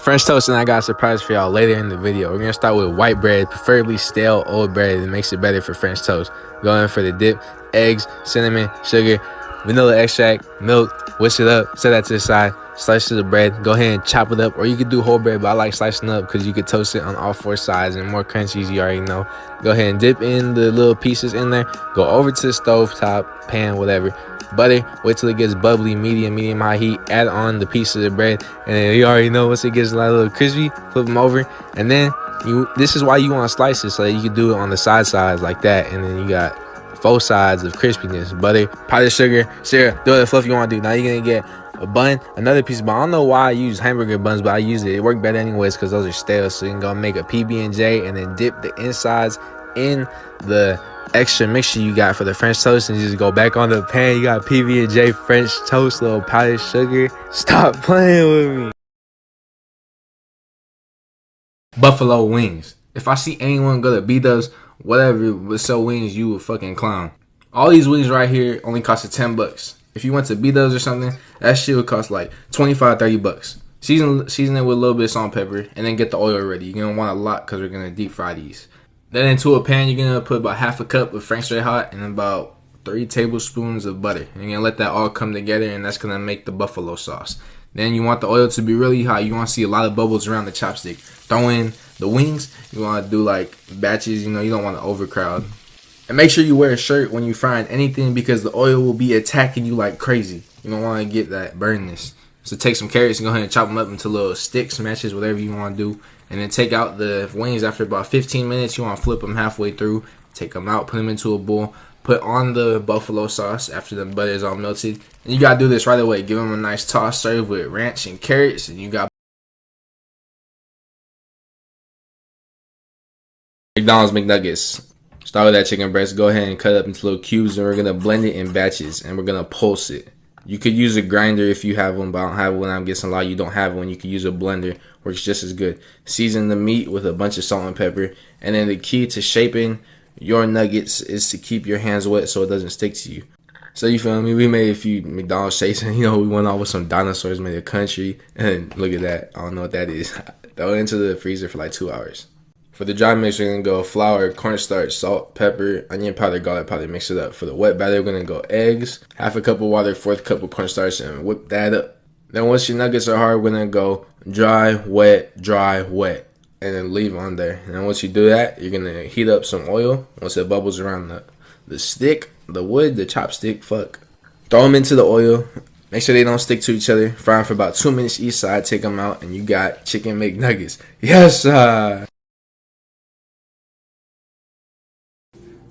French toast, and I got a surprise for y'all later in the video. We're gonna start with white bread, preferably stale old bread. It makes it better for French toast. Go in for the dip, eggs, cinnamon, sugar, vanilla extract, milk, whisk it up, set that to the side, slices of bread, go ahead and chop it up, or you could do whole bread, but I like slicing up because you could toast it on all four sides and more crunchy, you already know. Go ahead and dip in the little pieces in there, go over to the stove top, pan, whatever. Butter, wait till it gets bubbly, medium high heat, add on the pieces of bread, and then you already know once it gets a little crispy, flip them over, and then this is why you want to slice it, so that you can do it on the sides like that, and then you got both sides of crispiness. Butter, powdered sugar, syrup, do whatever fluff you want to do. Now you're gonna get a bun, another piece of bun. I don't know why I use hamburger buns, but I use it. It worked better anyways because those are stale. So you can go make a PB&J and then dip the insides in the extra mixture you got for the French toast, and you just go back on the pan. You got PB&J French toast, little powdered sugar. Stop playing with me. Buffalo wings. If I see anyone go to B-Dubs, whatever, but sell wings, you a fucking clown. All these wings right here only costed $10. If you went to B-Dubs or something, that shit would cost like 25, $30. Season it with a little bit of salt and pepper, and then get the oil ready. You're gonna want a lot because we're gonna deep fry these. Then into a pan, you're gonna put about half a cup of Frank's Red Hot and about 3 tablespoons of butter. And you're gonna let that all come together, and that's gonna make the buffalo sauce. Then you want the oil to be really hot. You want to see a lot of bubbles around the chopstick. Throw in the wings. You want to do like batches. You know, you don't want to overcrowd. And make sure you wear a shirt when you frying anything because the oil will be attacking you like crazy. You don't want to get that burnness. So take some carrots and go ahead and chop them up into little sticks, matches, whatever you want to do. And then take out the wings after about 15 minutes. You want to flip them halfway through. Take them out, put them into a bowl. Put on the buffalo sauce after the butter is all melted. And you got to do this right away. Give them a nice toss. Serve with ranch and carrots. And you got McDonald's McNuggets. Start with that chicken breast. Go ahead and cut it up into little cubes. And we're going to blend it in batches. And we're going to pulse it. You could use a grinder if you have one, but I don't have one. I'm guessing a lot of you don't have one. You could use a blender. Works just as good. Season the meat with a bunch of salt and pepper. And then the key to shaping your nuggets is to keep your hands wet so it doesn't stick to you. So you feel me? We made a few McDonald's shapes, and we went off with some dinosaurs, made a country, and look at that. I don't know what that is. Throw it into the freezer for like 2 hours. For the dry mix, we're gonna go flour, cornstarch, salt, pepper, onion powder, garlic powder. Mix it up. For the wet batter, we're gonna go eggs, half a cup of water, 1/4 cup of cornstarch, and whip that up. Then once your nuggets are hard, we're gonna go dry, wet, and then leave on there. And then once you do that, you're gonna heat up some oil. Once it bubbles around the stick, the wood, the chopstick, throw them into the oil. Make sure they don't stick to each other. Fry them for about 2 minutes each side. Take them out, and you got chicken McNuggets. Yes, sir.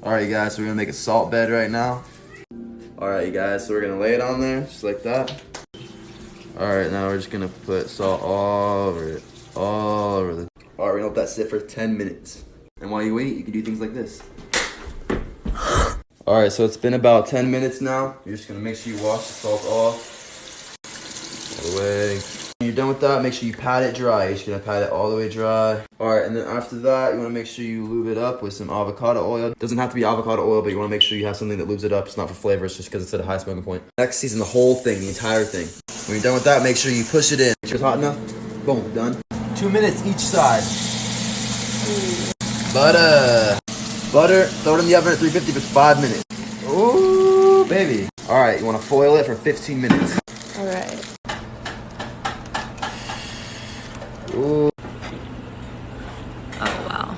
Alright guys, so we're gonna make a salt bed right now. Alright guys, so we're gonna lay it on there, just like that. Alright, now we're just gonna put salt all over it. Alright, we're gonna let that sit for 10 minutes. And while you wait, you can do things like this. Alright, so it's been about 10 minutes now. You're just gonna make sure you wash the salt off. All the way. When you're done with that, make sure you pat it dry. You're just gonna pat it all the way dry. Alright, and then after that, you wanna make sure you lube it up with some avocado oil. It doesn't have to be avocado oil, but you wanna make sure you have something that lubes it up. It's not for flavor, it's just because it's at a high smoking point. Next, season the whole thing, the entire thing. When you're done with that, make sure you push it in. Make sure it's hot enough. Boom, done. 2 minutes each side. Butter, throw it in the oven at 350 for 5 minutes. Ooh, baby. Alright, you wanna foil it for 15 minutes. Alright. Ooh. Oh, wow.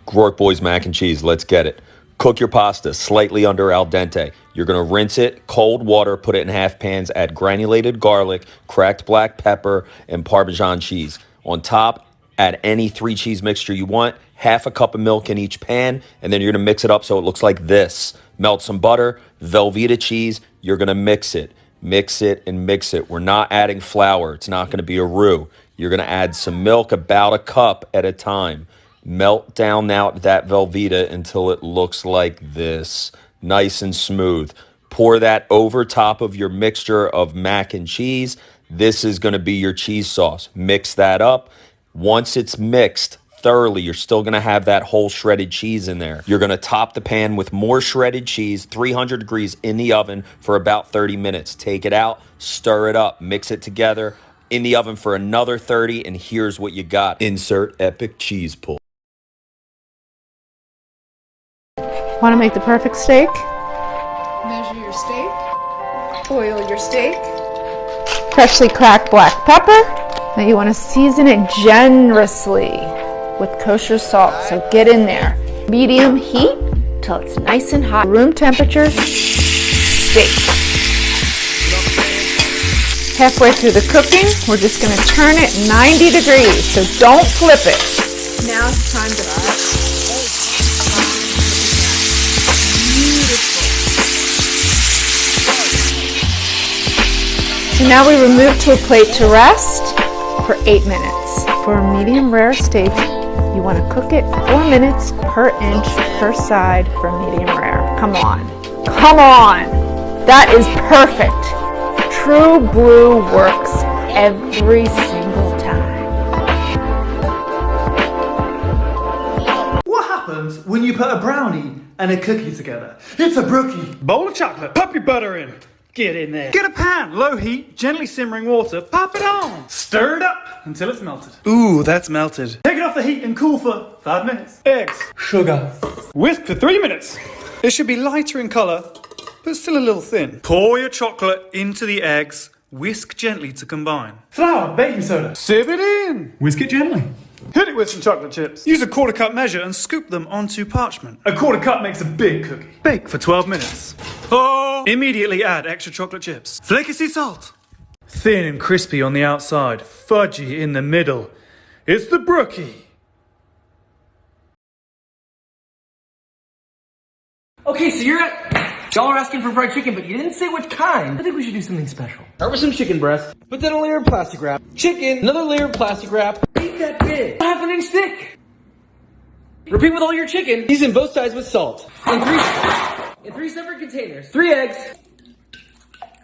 Groark Boys mac and cheese, let's get it. Cook your pasta slightly under al dente. You're gonna rinse it, cold water, put it in half pans, add granulated garlic, cracked black pepper, and Parmesan cheese. On top, add any 3-cheese mixture you want, half a cup of milk in each pan, and then you're gonna mix it up so it looks like this. Melt some butter, Velveeta cheese, you're gonna mix it. Mix it and mix it. We're not adding flour. It's not gonna be a roux. You're gonna add some milk, about a cup at a time. Melt down out that Velveeta until it looks like this, nice and smooth. Pour that over top of your mixture of mac and cheese. This is gonna be your cheese sauce. Mix that up. Once it's mixed thoroughly, you're still gonna have that whole shredded cheese in there. You're gonna top the pan with more shredded cheese, 300 degrees in the oven for about 30 minutes. Take it out, stir it up, mix it together in the oven for another 30, and here's what you got. Insert epic cheese pull. Want to make the perfect steak? Measure your steak. Oil your steak. Freshly cracked black pepper. Now you want to season it generously with kosher salt, so get in there. Medium heat till it's nice and hot. Room temperature steak. Halfway through the cooking, we're just going to turn it 90 degrees, so don't flip it. Now it's time to flip. So now we remove to a plate to rest for 8 minutes. For a medium rare steak, you want to cook it 4 minutes per inch per side for medium rare. Come on. Come on. That is perfect. True Blue works every single time. What happens when you put a brownie and a cookie together? It's a brookie. Bowl of chocolate. Pop your butter in. Get in there. Get a pan, low heat, gently simmering water, pop it on. Stir it up until it's melted. Ooh, that's melted. Take it off the heat and cool for 5 minutes. Eggs, sugar. Whisk for 3 minutes. It should be lighter in colour, but still a little thin. Pour your chocolate into the eggs. Whisk gently to combine. Flour, baking soda. Sieve it in. Whisk it gently. Hit it with some chocolate chips. Use a 1/4 cup measure and scoop them onto parchment. A 1/4 cup makes a big cookie. Bake for 12 minutes. Oh! Immediately add extra chocolate chips. Flaky sea salt. Thin and crispy on the outside, fudgy in the middle. It's the brookie. Okay, so y'all are asking for fried chicken, but you didn't say what kind. I think we should do something special. Start with some chicken breast, put that a layer of plastic wrap. Chicken, another layer of plastic wrap. Ain't that big? 1/2 inch thick. Repeat with all your chicken. Season both sides with salt. In three separate containers. 3 eggs.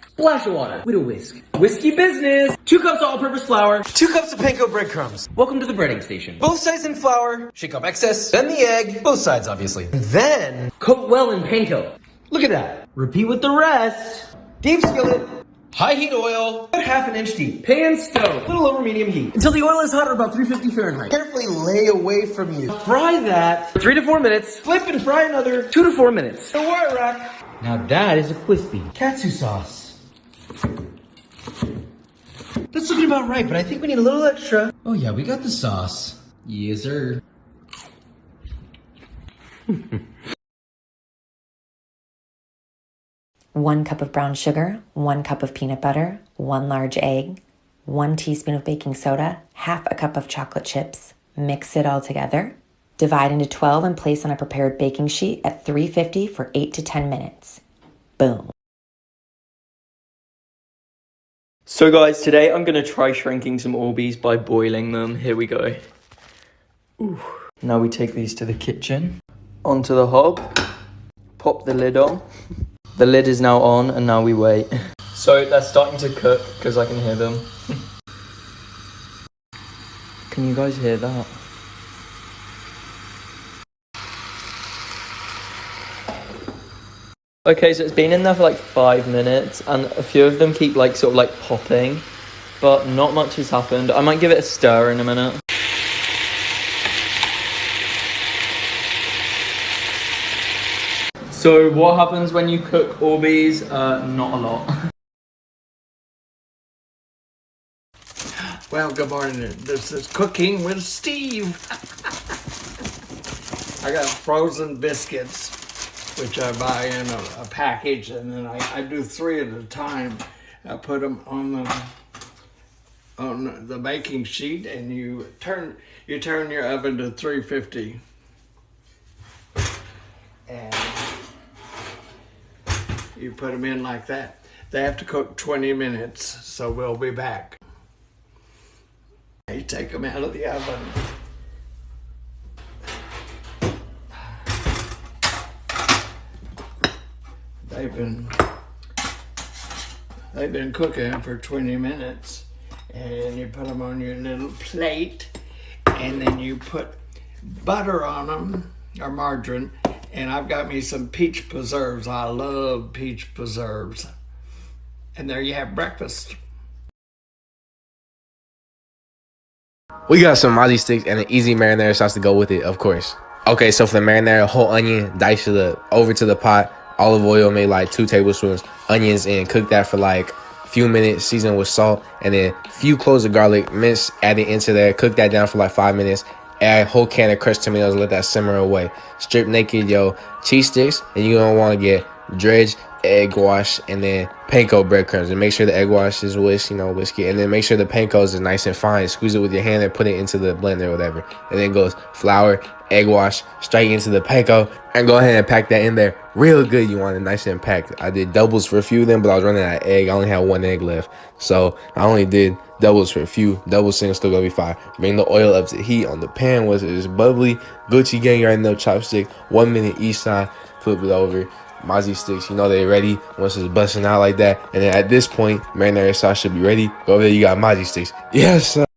Splash of water. With a whisk. Whiskey business. 2 cups of all-purpose flour. 2 cups of panko breadcrumbs. Welcome to the breading station. Both sides in flour. Shake off excess. Then the egg. Both sides, obviously. And then, Coat well in panko. look at that. Repeat with the rest. Deep skillet. High heat oil. About 1/2 inch deep. Pan stove. A little over medium heat. Until the oil is hot at about 350 Fahrenheit. Carefully lay away from you. Fry that. For 3 to 4 minutes. Flip and fry another 2 to 4 minutes. a wire rack. Now that is a crispy katsu sauce. That's looking about right, but I think we need a little extra. Oh yeah, we got the sauce. Yes, sir. 1 cup of brown sugar, 1 cup of peanut butter, 1 large egg, 1 teaspoon of baking soda, 1/2 cup of chocolate chips. Mix it all together. Divide into 12 and place on a prepared baking sheet at 350 for 8 to 10 minutes. Boom. So guys, today I'm going to try shrinking some Orbeez by boiling them. Here we go. Ooh. Now we take these to the kitchen. Onto the hob. Pop the lid on. The lid is now on and now we wait. So they're starting to cook because I can hear them. Can you guys hear that? Okay, so it's been in there for like 5 minutes and a few of them keep like sort of like popping, but not much has happened. I might give it a stir in a minute. So what happens when you cook Orbeez? Not a lot. Well, good morning. This is Cooking with Steve. I got frozen biscuits, which I buy in a package, and then I do 3 at a time. I put them on the baking sheet, and you turn your oven to 350, and you put them in like that. They have to cook 20 minutes, so we'll be back. You take them out of the oven. They've been cooking for 20 minutes, and you put them on your little plate, and then you put butter on them, or margarine, and I've got me some peach preserves. I love peach preserves. And there you have breakfast. We got some Mozzie sticks and an easy marinara sauce to go with it, of course. Okay, so for the marinara, whole onion, dice it up, over to the pot, olive oil, made like 2 tablespoons, onions in, cook that for like a few minutes, season with salt, and then a few cloves of garlic, mince, add it into there, cook that down for like 5 minutes, add a whole can of crushed tomatoes, let that simmer away. Strip naked your cheese sticks, and you're gonna wanna get dredged egg wash and then panko breadcrumbs, and make sure the egg wash is whisked, whiskey, and then make sure the panko is nice and fine. Squeeze it with your hand and put it into the blender or whatever, and then goes flour, egg wash, straight into the panko, and go ahead and pack that in there real good. You want it nice and packed. I did doubles for a few of them, but I was running out of egg. I only had 1 egg left, so I only did doubles for a few. Double singles still gonna be fine. Bring the oil up to heat on the pan. Once it is bubbly, Gucci gang, you already know, chopstick, 1 minute each side, flip it over. Mozzie sticks, they're ready once it's busting out like that. And then at this point, marinara sauce should be ready. Go over there, you got Mozzie sticks. Yes, sir.